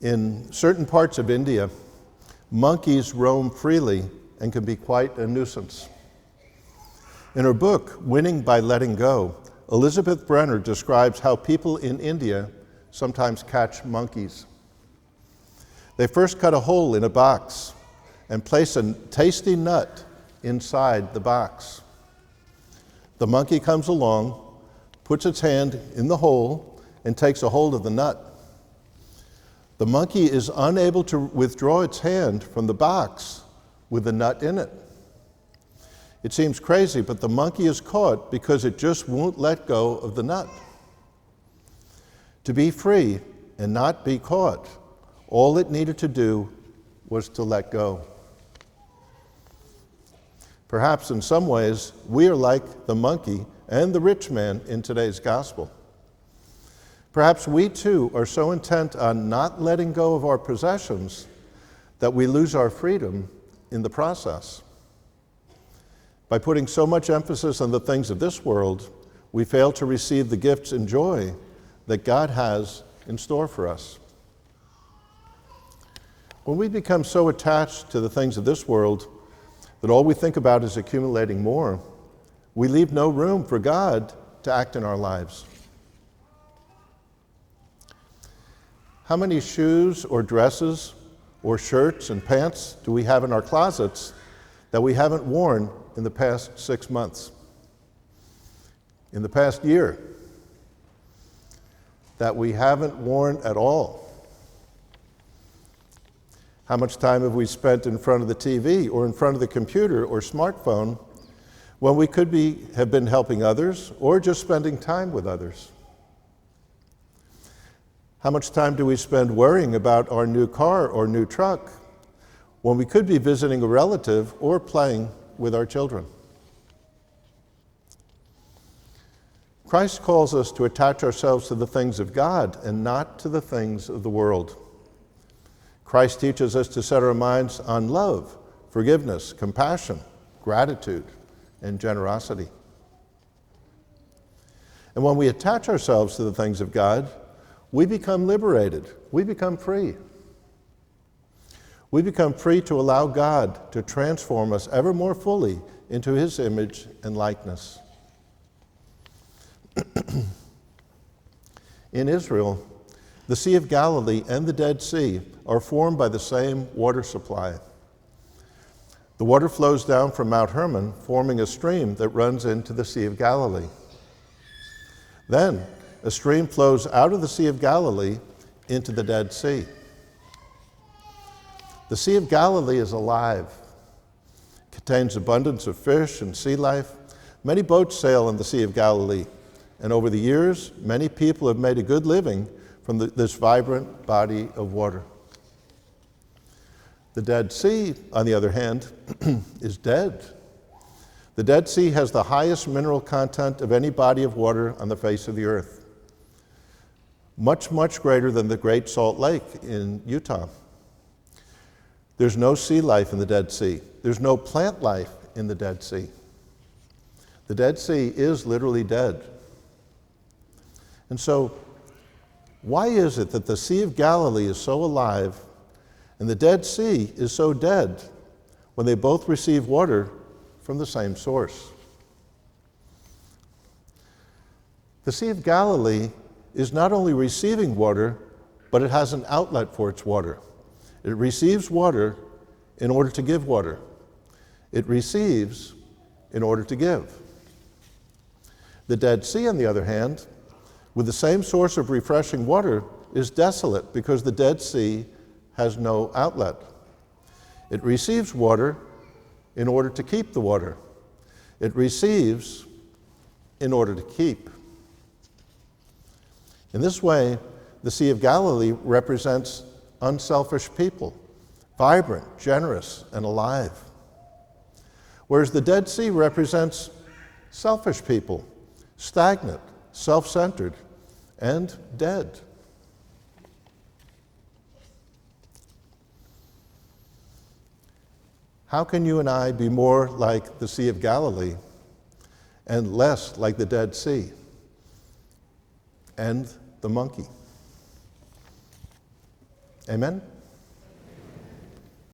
In certain parts of India, monkeys roam freely and can be quite a nuisance. In her book, Winning by Letting Go, Elizabeth Brenner describes how people in India sometimes catch monkeys. They first cut a hole in a box and place a tasty nut inside the box. The monkey comes along, puts its hand in the hole, and takes a hold of the nut. The monkey is unable to withdraw its hand from the box with the nut in it. It seems crazy, but the monkey is caught because it just won't let go of the nut. To be free and not be caught, all it needed to do was to let go. Perhaps in some ways, we are like the monkey and the rich man in today's gospel. Perhaps we too are so intent on not letting go of our possessions that we lose our freedom in the process. By putting so much emphasis on the things of this world, we fail to receive the gifts and joy that God has in store for us. When we become so attached to the things of this world that all we think about is accumulating more, we leave no room for God to act in our lives. How many shoes or dresses or shirts and pants do we have in our closets that we haven't worn in the past 6 months? In the past year? That we haven't worn at all? How much time have we spent in front of the TV or in front of the computer or smartphone when we could have been helping others or just spending time with others? How much time do we spend worrying about our new car or new truck when we could be visiting a relative or playing with our children? Christ calls us to attach ourselves to the things of God and not to the things of the world. Christ teaches us to set our minds on love, forgiveness, compassion, gratitude, and generosity. And when we attach ourselves to the things of God, we become liberated. We become free. We become free to allow God to transform us ever more fully into His image and likeness. In Israel, the Sea of Galilee and the Dead Sea are formed by the same water supply. The water flows down from Mount Hermon, forming a stream that runs into the Sea of Galilee. Then, a stream flows out of the Sea of Galilee into the Dead Sea. The Sea of Galilee is alive. It contains abundance of fish and sea life. Many boats sail in the Sea of Galilee, and over the years, many people have made a good living from this vibrant body of water. The Dead Sea, on the other hand, is dead. The Dead Sea has the highest mineral content of any body of water on the face of the earth. Much, much greater than the Great Salt Lake in Utah. There's no sea life in the Dead Sea. There's no plant life in the Dead Sea. The Dead Sea is literally dead. And so, why is it that the Sea of Galilee is so alive and the Dead Sea is so dead when they both receive water from the same source? The Sea of Galilee is not only receiving water, but it has an outlet for its water. It receives water in order to give water. It receives in order to give. The Dead Sea, on the other hand, with the same source of refreshing water, is desolate because the Dead Sea has no outlet. It receives water in order to keep the water. It receives in order to keep. In this way, the Sea of Galilee represents unselfish people, vibrant, generous, and alive. Whereas the Dead Sea represents selfish people, stagnant, self-centered, and dead. How can you and I be more like the Sea of Galilee and less like the Dead Sea and the monkey? Amen?